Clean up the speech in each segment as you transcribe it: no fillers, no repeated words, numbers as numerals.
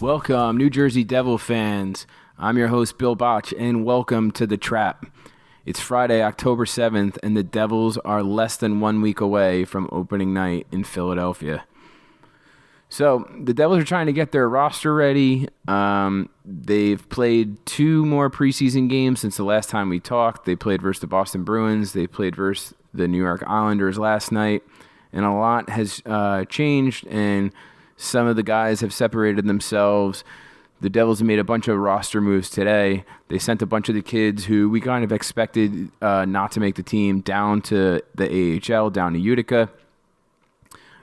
Welcome, New Jersey Devil fans. I'm your host, Bill Botch, and welcome to The Trap. It's Friday, October 7th, and the Devils are less than 1 week away from opening night in Philadelphia. So, the Devils are trying to get their roster ready. They've played 2 more preseason games since the last time we talked. They played versus the Boston Bruins. They played versus the New York Islanders last night. And a lot has changed, and some of the guys have separated themselves. The Devils made a bunch of roster moves today. They sent a bunch of the kids who we kind of expected not to make the team down to the AHL, down to Utica.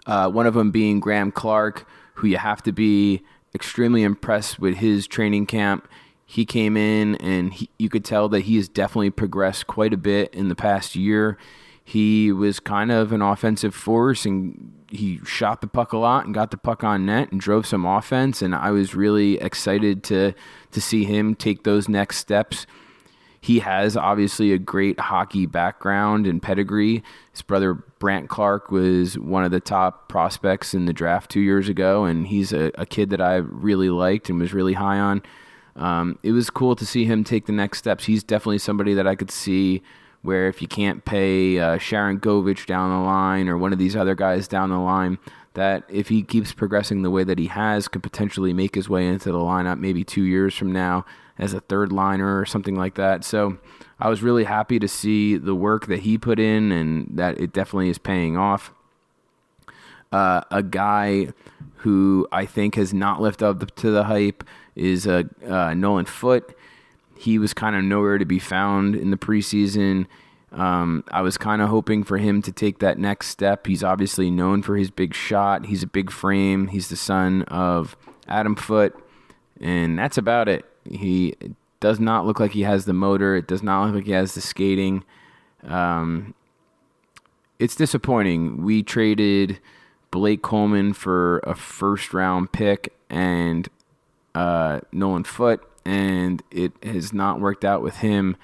One of them being Graham Clark, who you have to be extremely impressed with his training camp. He came in, and you could tell that he has definitely progressed quite a bit in the past year. He was kind of an offensive force, and he shot the puck a lot and got the puck on net and drove some offense, and I was really excited to see him take those next steps. He has obviously a great hockey background and pedigree. His brother Brant Clark was one of the top prospects in the draft 2 years ago, and he's a kid that I really liked and was really high on. It was cool to see him take the next steps. He's definitely somebody that I could see where if you can't pay Sharon Govich down the line or one of these other guys down the line, that if he keeps progressing the way that he has, could potentially make his way into the lineup maybe 2 years from now as a third liner or something like that. So I was really happy to see the work that he put in and that it definitely is paying off. A guy who I think has not lived up to the hype is Nolan Foote. He was kind of nowhere to be found in the preseason. I was kind of hoping for him to take that next step. He's obviously known for his big shot. He's a big frame. He's the son of Adam Foote, and that's about it. He does not look like he has the motor. It does not look like he has the skating. It's disappointing. We traded Blake Coleman for a first-round pick and Nolan Foote, and it has not worked out with him.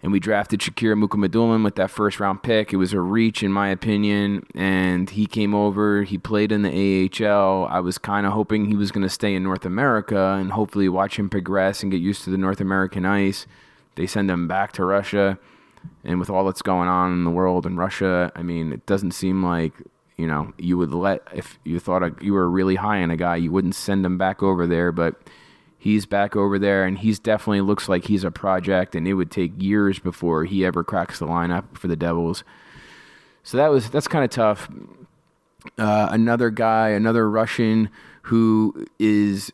And we drafted Shakira Mukhamadullin with that first-round pick. It was a reach, in my opinion, and he came over. He played in the AHL. I was kind of hoping he was going to stay in North America and hopefully watch him progress and get used to the North American ice. They send him back to Russia, and with all that's going on in the world in Russia, I mean, it doesn't seem like, you would if you thought you were really high on a guy, you wouldn't send him back over there, but he's back over there, and he's definitely looks like he's a project, and it would take years before he ever cracks the lineup for the Devils. So that's kind of tough. Another guy, another Russian who's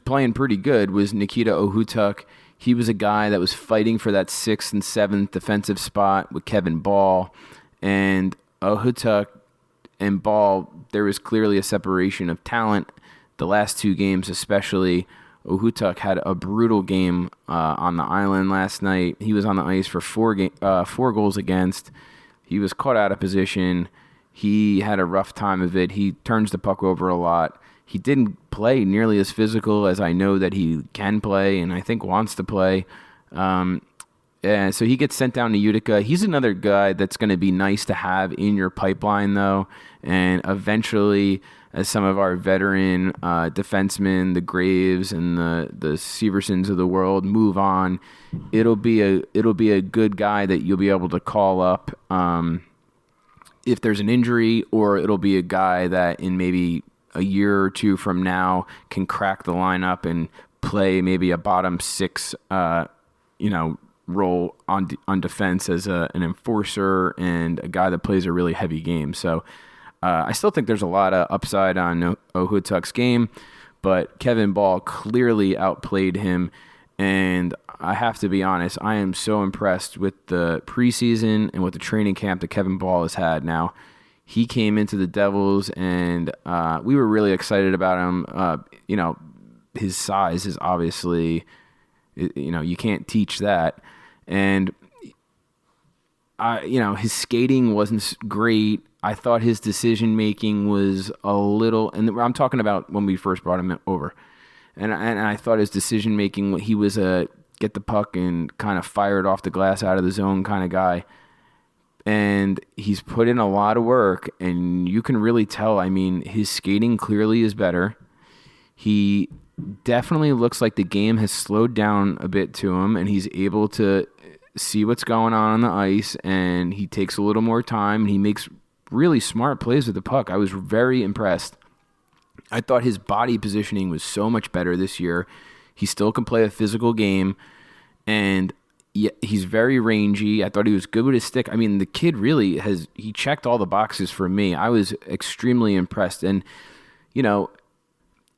playing pretty good was Nikita Utica. He was a guy that was fighting for that 6th and 7th defensive spot with Kevin Bahl, and Utica and Bahl, there was clearly a separation of talent. The last 2 games especially, Utica had a brutal game on the island last night. He was on the ice for 4 goals against. He was caught out of position. He had a rough time of it. He turns the puck over a lot. He didn't play nearly as physical as I know that he can play and I think wants to play. And so he gets sent down to Utica. He's another guy that's going to be nice to have in your pipeline, though. And eventually, as some of our veteran defensemen, the Graves and the Seversons of the world move on, it'll be a good guy that you'll be able to call up if there's an injury, or it'll be a guy that in maybe a year or 2 from now can crack the lineup and play maybe a bottom 6, role on defense as an enforcer and a guy that plays a really heavy game. So I still think there's a lot of upside on Uhutica's game, but Kevin Bahl clearly outplayed him, and I have to be honest, I am so impressed with the preseason and with the training camp that Kevin Bahl has had now. He came into the Devils, and we were really excited about him. His size is obviously, you can't teach that. And his skating wasn't great. I thought his decision making was a little, and I'm talking about when we first brought him over, and I thought his decision making, he was a get the puck and kind of fire it off the glass out of the zone kind of guy. And he's put in a lot of work, and you can really tell. I mean, his skating clearly is better. He definitely looks like the game has slowed down a bit to him, and he's able to see what's going on the ice, and he takes a little more time, and he makes really smart plays with the puck. I was very impressed. I thought his body positioning was so much better this year. He still can play a physical game, and he's very rangy. I thought he was good with his stick. I mean, the kid really he checked all the boxes for me. I was extremely impressed. And,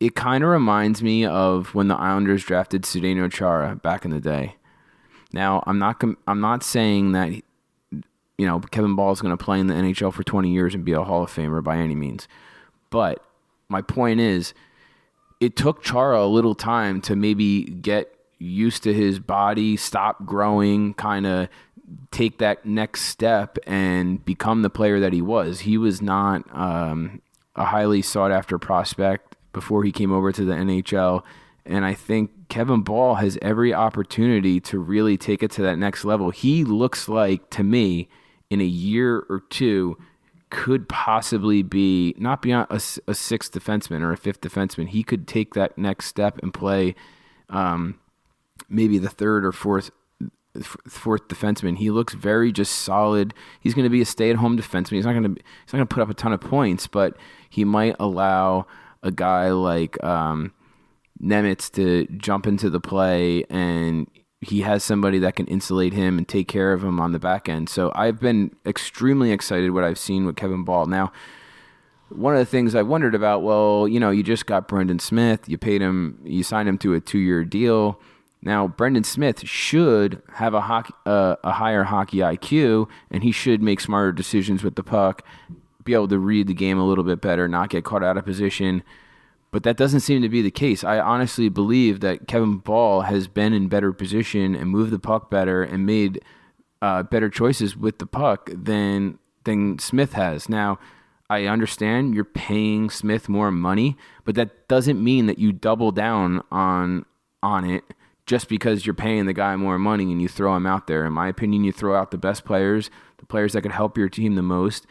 it kind of reminds me of when the Islanders drafted Zdeno Chara back in the day. Now, I'm not saying that, Kevin Bahl is going to play in the NHL for 20 years and be a Hall of Famer by any means. But my point is, it took Chara a little time to maybe get used to his body, stop growing, kind of take that next step and become the player that he was. He was not a highly sought-after prospect before he came over to the NHL, and I think Kevin Bahl has every opportunity to really take it to that next level. He looks like, to me, in a year or two, could possibly be, not beyond a sixth defenseman or a fifth defenseman. He could take that next step and play maybe the third or fourth defenseman. He looks very just solid. He's going to be a stay-at-home defenseman. He's not going to put up a ton of points, but he might allow a guy like Nemitz to jump into the play, and he has somebody that can insulate him and take care of him on the back end. So I've been extremely excited what I've seen with Kevin Bahl. Now, one of the things I wondered about, you just got Brendan Smith. You paid him, you signed him to a 2-year deal. Now, Brendan Smith should have a higher hockey IQ, and he should make smarter decisions with the puck, be able to read the game a little bit better, not get caught out of position. But that doesn't seem to be the case. I honestly believe that Kevin Bahl has been in better position and moved the puck better and made better choices with the puck than Smith has. Now, I understand you're paying Smith more money, but that doesn't mean that you double down on it just because you're paying the guy more money and you throw him out there. In my opinion, you throw out the best players, the players that could help your team the most.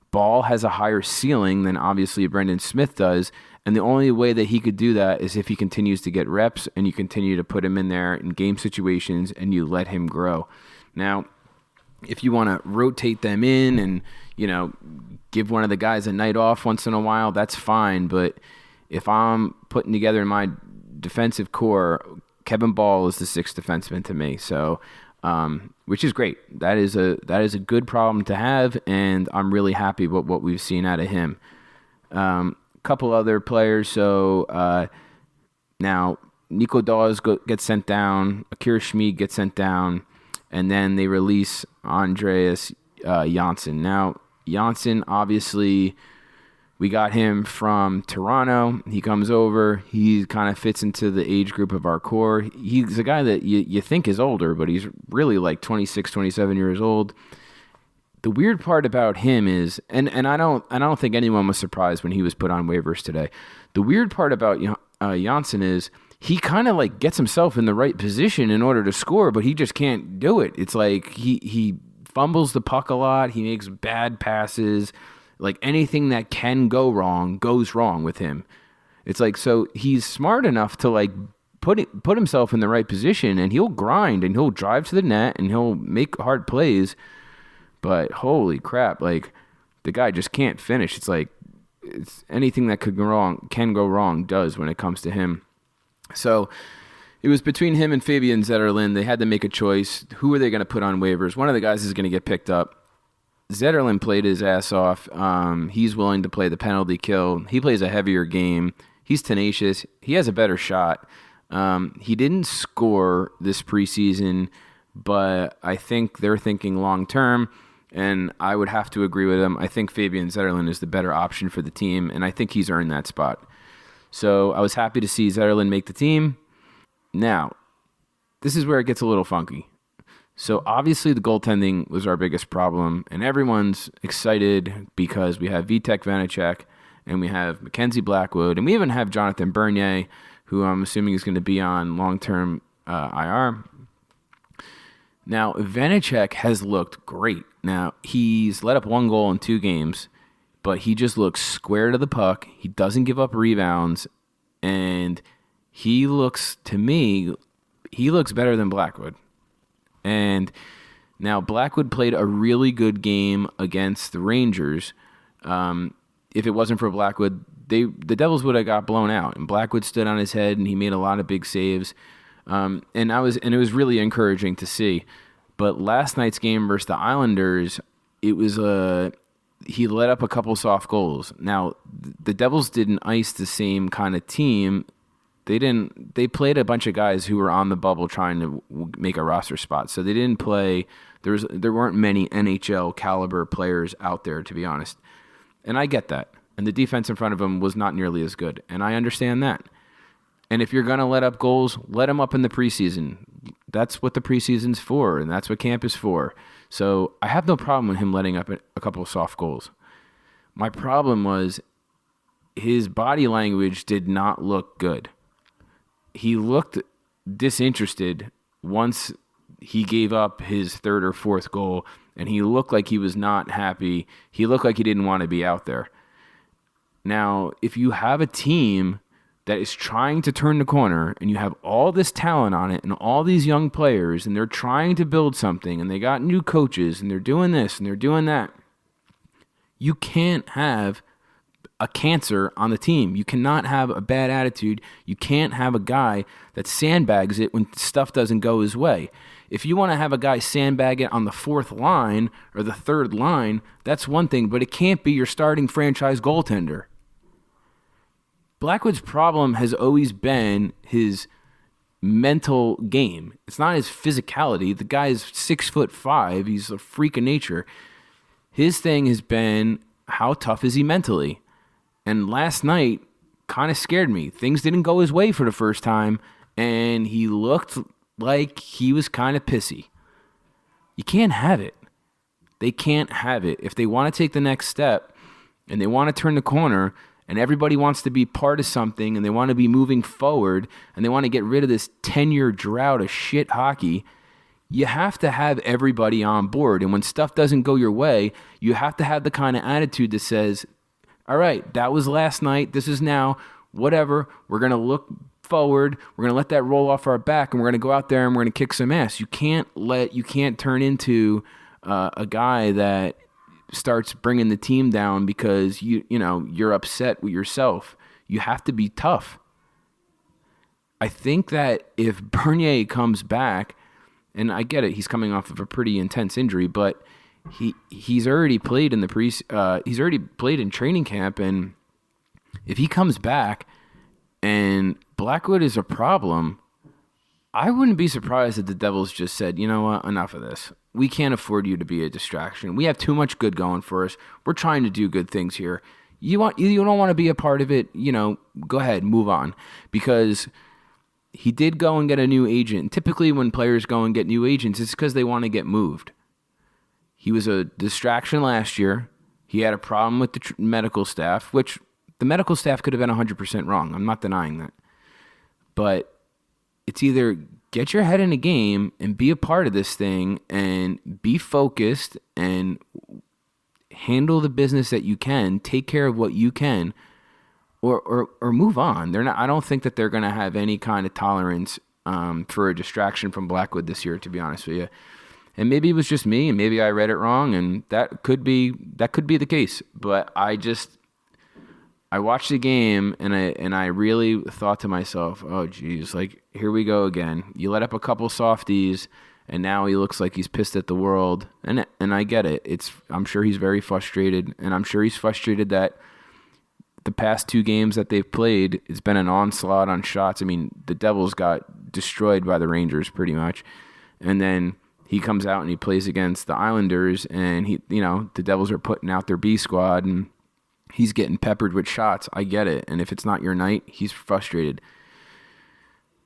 Bahl has a higher ceiling than obviously Brendan Smith does, and the only way that he could do that is if he continues to get reps and you continue to put him in there in game situations and you let him grow. Now, if you want to rotate them in and, give one of the guys a night off once in a while, that's fine. But if I'm putting together my defensive core, Kevin Bahl is the sixth defenseman to me. So, which is great. That is a good problem to have, and I'm really happy with what we've seen out of him. Couple other players. So now Nico Dawes gets sent down, Akira Schmid gets sent down, and then they release Andreas Johnsson. Now Johnsson, obviously, we got him from Toronto. He comes over. He kind of fits into the age group of our core. He's a guy that you think is older, but he's really like 26, 27 years old. The weird part about him is, and I don't think anyone was surprised when he was put on waivers today. The weird part about Johnsson is he kind of like gets himself in the right position in order to score, but he just can't do it. It's like he fumbles the puck a lot. He makes bad passes. Like anything that can go wrong goes wrong with him. It's like, so he's smart enough to like put himself in the right position, and he'll grind and he'll drive to the net and he'll make hard plays. But holy crap, like the guy just can't finish. It's like anything that can go wrong does when it comes to him. So it was between him and Fabian Zetterlund. They had to make a choice. Who are they going to put on waivers? One of the guys is going to get picked up. Zetterlund played his ass off. He's willing to play the penalty kill. He plays a heavier game. He's tenacious. He has a better shot. He didn't score this preseason, but I think they're thinking long term. And I would have to agree with him. I think Fabian Zetterlund is the better option for the team, and I think he's earned that spot. So I was happy to see Zetterlund make the team. Now, this is where it gets a little funky. So obviously the goaltending was our biggest problem, and everyone's excited because we have Vitek Vanacek, and we have Mackenzie Blackwood, and we even have Jonathan Bernier, who I'm assuming is going to be on long-term IR. Now, Vanacek has looked great. Now, he's let up 1 goal in 2 games, but he just looks square to the puck. He doesn't give up rebounds, And he looks better than Blackwood. And now Blackwood played a really good game against the Rangers. If it wasn't for Blackwood, the Devils would have got blown out. And Blackwood stood on his head and he made a lot of big saves. And it was really encouraging to see. But last night's game versus the Islanders, he let up a couple soft goals. Now, the Devils didn't ice the same kind of team. They played a bunch of guys who were on the bubble trying to make a roster spot. So they didn't play. There weren't many NHL caliber players out there, to be honest. And I get that. And the defense in front of them was not nearly as good. And I understand that. And if you're going to let up goals, let them up in the preseason. That's what the preseason's for, and that's what camp is for. So I have no problem with him letting up a couple of soft goals. My problem was his body language did not look good. He looked disinterested once he gave up his third or fourth goal, and he looked like he was not happy. He looked like he didn't want to be out there. Now, if you have a team that is trying to turn the corner and you have all this talent on it and all these young players and they're trying to build something and they got new coaches and they're doing this and they're doing that, you can't have a cancer on the team. You cannot have a bad attitude. You can't have a guy that sandbags it when stuff doesn't go his way. If you want to have a guy sandbag it on the fourth line or the third line, that's one thing, but it can't be your starting franchise goaltender. Blackwood's problem has always been his mental game. It's not his physicality. The guy is 6'5". He's a freak of nature. His thing has been, how tough is he mentally? And last night kind of scared me. Things didn't go his way for the first time, and he looked like he was kind of pissy. You can't have it. They can't have it. If they want to take the next step and they want to turn the corner, and everybody wants to be part of something, and they want to be moving forward, and they want to get rid of this 10-year drought of shit hockey, you have to have everybody on board. And when stuff doesn't go your way, you have to have the kind of attitude that says, all right, that was last night, this is now, whatever, we're going to look forward, we're going to let that roll off our back, and we're going to go out there and we're going to kick some ass. You can't turn into a guy that starts bringing the team down because you're upset with yourself. You have to be tough. I think that if Bernier comes back, and I get it, he's coming off of a pretty intense injury, but he's already played in he's already played in training camp, and if he comes back and Blackwood is a problem, I wouldn't be surprised if the Devils just said, you know what, enough of this. We can't afford you to be a distraction. We have too much good going for us. We're trying to do good things here. You don't want to be a part of it, go ahead, move on. Because he did go and get a new agent. Typically when players go and get new agents, it's because they want to get moved. He was a distraction last year. He had a problem with the medical staff, which the medical staff could have been 100% wrong. I'm not denying that. But it's either get your head in the game and be a part of this thing and be focused and handle the business that you can, take care of what you can, or move on. I don't think that they're going to have any kind of tolerance for a distraction from Blackwood this year, to be honest with you. And maybe it was just me, and maybe I read it wrong, and that could be the case. But I watched the game, and I really thought to myself, oh, geez, like, here we go again. You let up a couple softies, and now he looks like he's pissed at the world. And I get it. I'm sure he's very frustrated, and I'm sure he's frustrated that the past two games that they've played, it's been an onslaught on shots. I mean, the Devils got destroyed by the Rangers pretty much. And then he comes out and he plays against the Islanders, and the Devils are putting out their B squad, and he's getting peppered with shots. I get it. And if it's not your night, he's frustrated.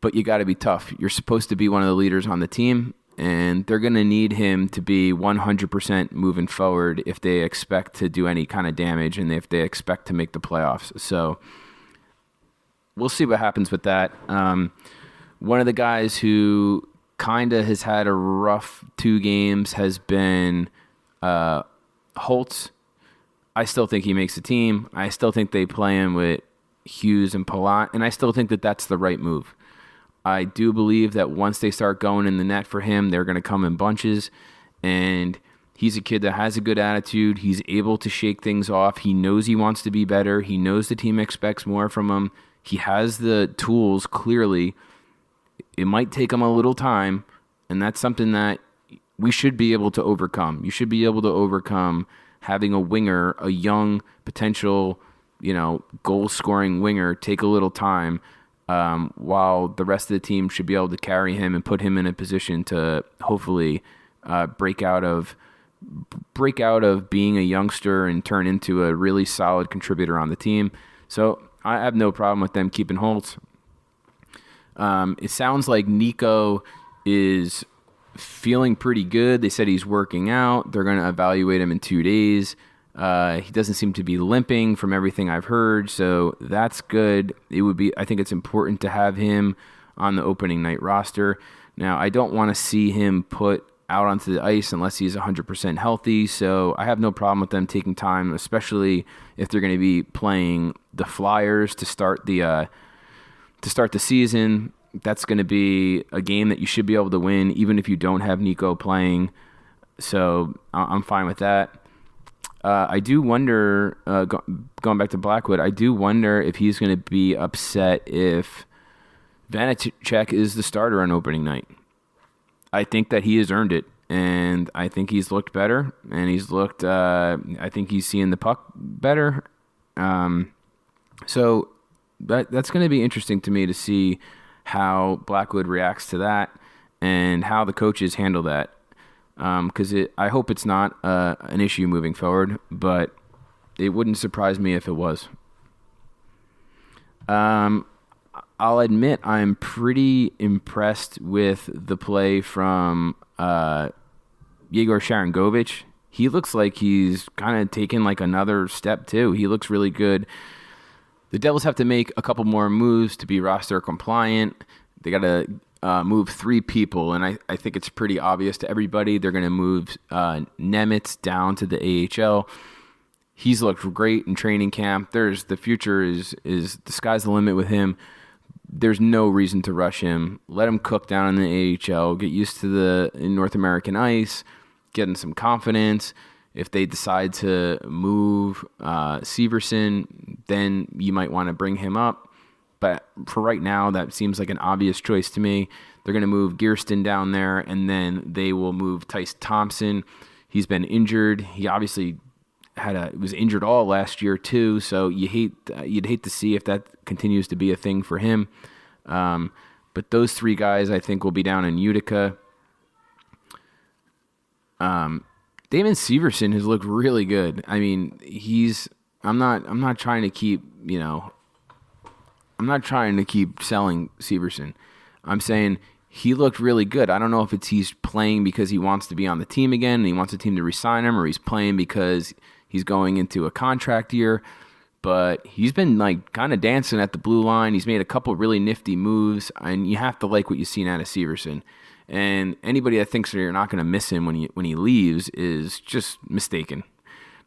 But you got to be tough. You're supposed to be one of the leaders on the team, and they're going to need him to be 100% moving forward if they expect to do any kind of damage and if they expect to make the playoffs. So we'll see what happens with that. One of the guys who kind of has had a rough 2 games has been Holtz. I still think he makes the team. I still think they play him with Hughes and Palat, and I still think that that's the right move. I do believe that once they start going in the net for him, they're going to come in bunches, and he's a kid that has a good attitude. He's able to shake things off. He knows he wants to be better. He knows the team expects more from him. He has the tools, clearly. It might take him a little time, and that's something that we should be able to overcome. You should be able to overcome having a winger, a young potential, goal-scoring winger, take a little time, while the rest of the team should be able to carry him and put him in a position to hopefully break out of being a youngster and turn into a really solid contributor on the team. So I have no problem with them keeping Holtz. It sounds like Nico is feeling pretty good. They said he's working out. They're going to evaluate him in 2 days. He doesn't seem to be limping from everything I've heard, so that's good. I think it's important to have him on the opening night roster. Now, I don't want to see him put out onto the ice unless he's 100% healthy, so I have no problem with them taking time, especially if they're going to be playing the Flyers to start the season. That's going to be a game that you should be able to win, even if you don't have Nico playing. So I'm fine with that. I do wonder, going back to Blackwood, I do wonder if he's going to be upset if Vanecek is the starter on opening night. I think that he has earned it, and I think he's looked better, and I think he's seeing the puck better. So that's going to be interesting to me to see how Blackwood reacts to that and how the coaches handle that. Because I hope it's not an issue moving forward, but it wouldn't surprise me if it was. I'll admit I'm pretty impressed with the play from Yegor Sharangovich. He looks like he's kind of taken like another step too. He looks really good. The Devils have to make a couple more moves to be roster compliant. They got to move 3 people, and I think it's pretty obvious to everybody. They're going to move Nemitz down to the AHL. He's looked great in training camp. The future is the sky's the limit with him. There's no reason to rush him. Let him cook down in the AHL, get used to the North American ice, get in some confidence. If they decide to move Severson, then you might want to bring him up. But for right now, that seems like an obvious choice to me. They're going to move Gearston down there, and then they will move Tyce Thompson. He's been injured. He obviously was injured all last year too, so you'd hate to see if that continues to be a thing for him. But those 3 guys, I think, will be down in Utica. Damon Severson has looked really good. I mean, I'm not trying to keep selling Severson. I'm saying he looked really good. I don't know if he's playing because he wants to be on the team again and he wants the team to re-sign him, or he's playing because he's going into a contract year. But he's been like kind of dancing at the blue line. He's made a couple really nifty moves, and you have to like what you've seen out of Severson. And anybody that thinks that you're not going to miss him when he leaves is just mistaken.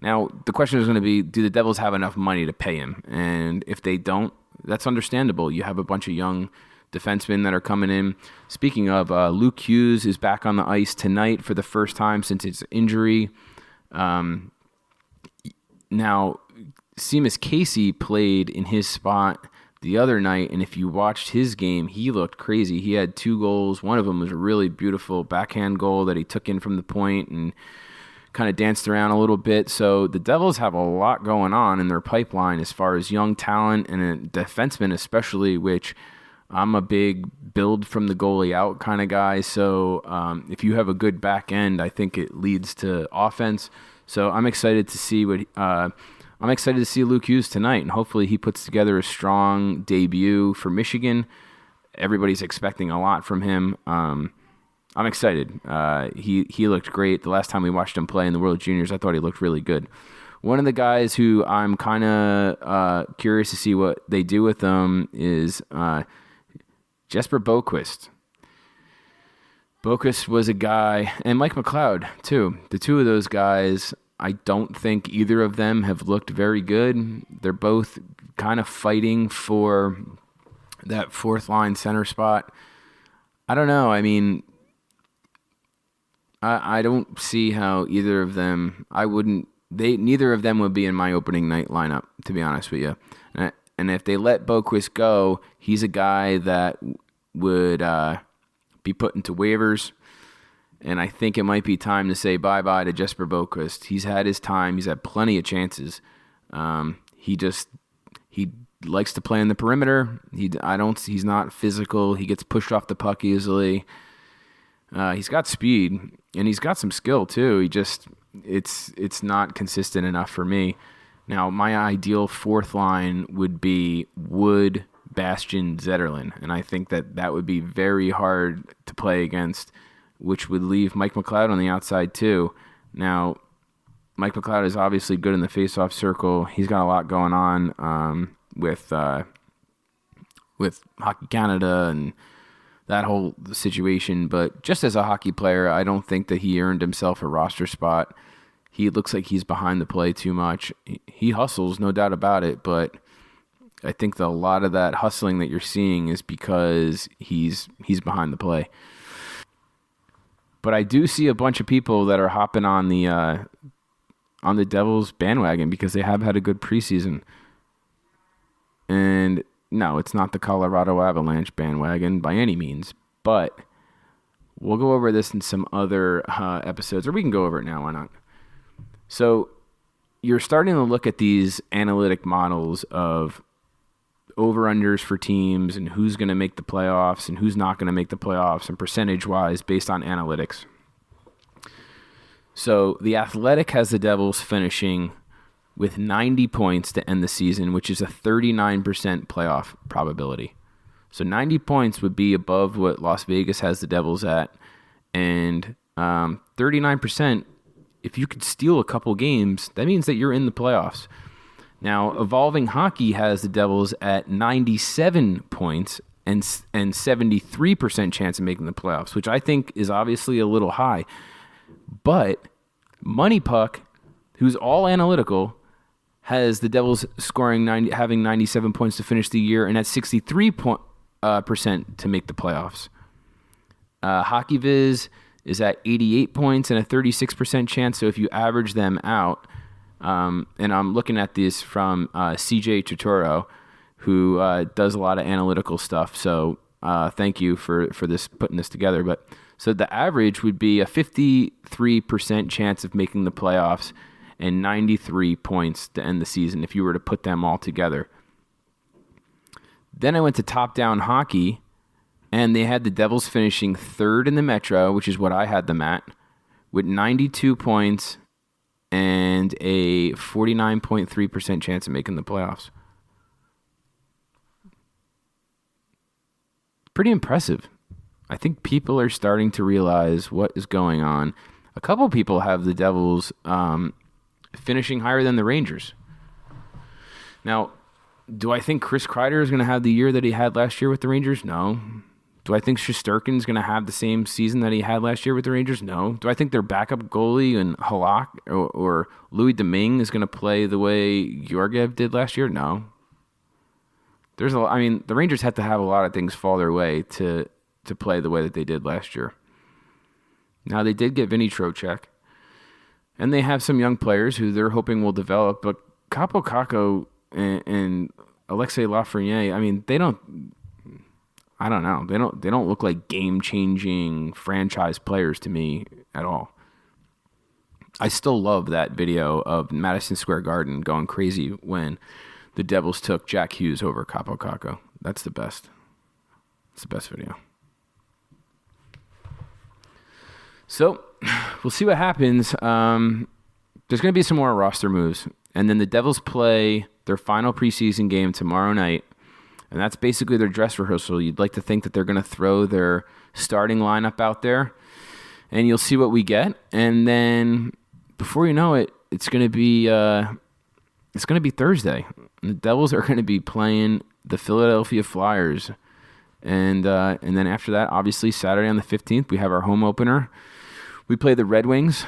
Now, the question is going to be, do the Devils have enough money to pay him? And if they don't, that's understandable. You have a bunch of young defensemen that are coming in. Speaking of, Luke Hughes is back on the ice tonight for the first time since his injury. Now, Seamus Casey played in his spot the other night, and if you watched his game, he looked crazy. He had 2 goals. One of them was a really beautiful backhand goal that he took in from the point and kind of danced around a little bit. So the Devils have a lot going on in their pipeline as far as young talent and a defenseman especially, which I'm a big build from the goalie out kind of guy. So if you have a good back end, I think it leads to offense. So I'm excited to see Luke Hughes tonight, and hopefully he puts together a strong debut for Michigan. Everybody's expecting a lot from him. I'm excited. He looked great. The last time we watched him play in the World Juniors, I thought he looked really good. One of the guys who I'm kind of curious to see what they do with him is Jesper Boquist. Boquist was a guy, and Mike McLeod too. The 2 of those guys, I don't think either of them have looked very good. They're both kind of fighting for that fourth line center spot. I don't know. I mean, I don't see how either of them. Neither of them would be in my opening night lineup, to be honest with you. And if they let Boqvist go, he's a guy that would be put into waivers. And I think it might be time to say bye-bye to Jesper Boqvist. He's had his time. He's had plenty of chances. He likes to play in the perimeter. He's not physical. He gets pushed off the puck easily. He's got speed and he's got some skill too. It's not consistent enough for me. Now, my ideal fourth line would be Wood, Bastian, Zetterlund, and I think that would be very hard to play against, which would leave Mike McLeod on the outside too. Now, Mike McLeod is obviously good in the face-off circle. He's got a lot going on with Hockey Canada and that whole situation. But just as a hockey player, I don't think that he earned himself a roster spot. He looks like he's behind the play too much. He hustles, no doubt about it, but I think that a lot of that hustling that you're seeing is because he's behind the play. But I do see a bunch of people that are hopping on the Devils bandwagon because they have had a good preseason. And no, it's not the Colorado Avalanche bandwagon by any means, but we'll go over this in some other episodes, or we can go over it now, why not? So you're starting to look at these analytic models of over-unders for teams and who's going to make the playoffs and who's not going to make the playoffs and percentage-wise based on analytics. So The Athletic has the Devils finishing with 90 points to end the season, which is a 39% playoff probability. So 90 points would be above what Las Vegas has the Devils at. And 39%, if you could steal a couple games, that means that you're in the playoffs. Now, Evolving Hockey has the Devils at 97 points and 73% chance of making the playoffs, which I think is obviously a little high. But Money Puck, who's all analytical, has the Devils having 97 points to finish the year and at 63% to make the playoffs. HockeyViz is at 88 points and a 36% chance. So if you average them out, and I'm looking at this from CJ Turturro, who does a lot of analytical stuff. So thank you for putting this together. But so the average would be a 53% chance of making the playoffs and 93 points to end the season if you were to put them all together. Then I went to Top Down Hockey, and they had the Devils finishing third in the Metro, which is what I had them at, with 92 points and a 49.3% chance of making the playoffs. Pretty impressive. I think people are starting to realize what is going on. A couple people have the Devils finishing higher than the Rangers. Now, do I think Chris Kreider is going to have the year that he had last year with the Rangers? No. Do I think Shesterkin is going to have the same season that he had last year with the Rangers? No. Do I think their backup goalie and Halak or Louis Domingue is going to play the way Georgiev did last year? No. The Rangers had to have a lot of things fall their way to play the way that they did last year. Now, they did get Vinny Trocheck, and they have some young players who they're hoping will develop, but Capo Caco and Alexei Lafreniere, they don't look like game-changing franchise players to me at all. I still love that video of Madison Square Garden going crazy when the Devils took Jack Hughes over Capo Caco. That's the best. It's the best video. So, we'll see what happens. There's going to be some more roster moves. And then the Devils play their final preseason game tomorrow night. And that's basically their dress rehearsal. You'd like to think that they're going to throw their starting lineup out there. And you'll see what we get. And then, before you know it, it's going to be Thursday. And the Devils are going to be playing the Philadelphia Flyers. And then after that, obviously, Saturday on the 15th, we have our home opener. We play the Red Wings.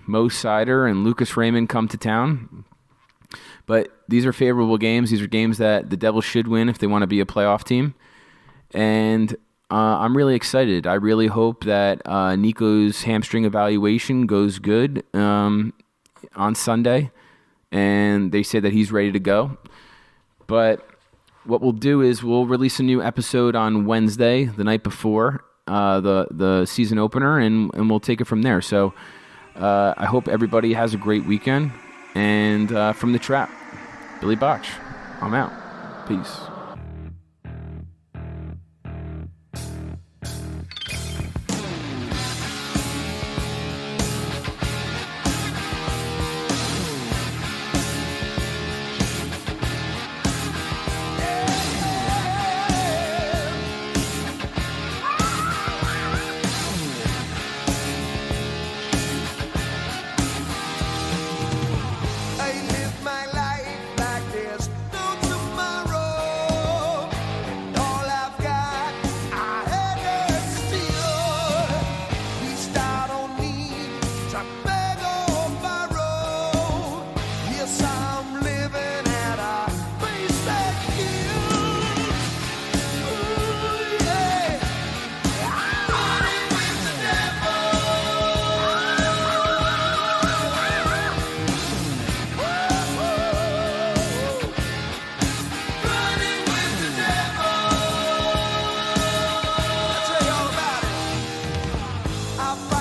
Mo Sider and Lucas Raymond come to town. But these are favorable games. These are games that the Devils should win if they want to be a playoff team. And I'm really excited. I really hope that Nico's hamstring evaluation goes good on Sunday. And they say that he's ready to go. But what we'll do is we'll release a new episode on Wednesday, the night before the season opener, and we'll take it from there. So I hope everybody has a great weekend. And from the Trap, Billy Botch, I'm out. Peace. I'm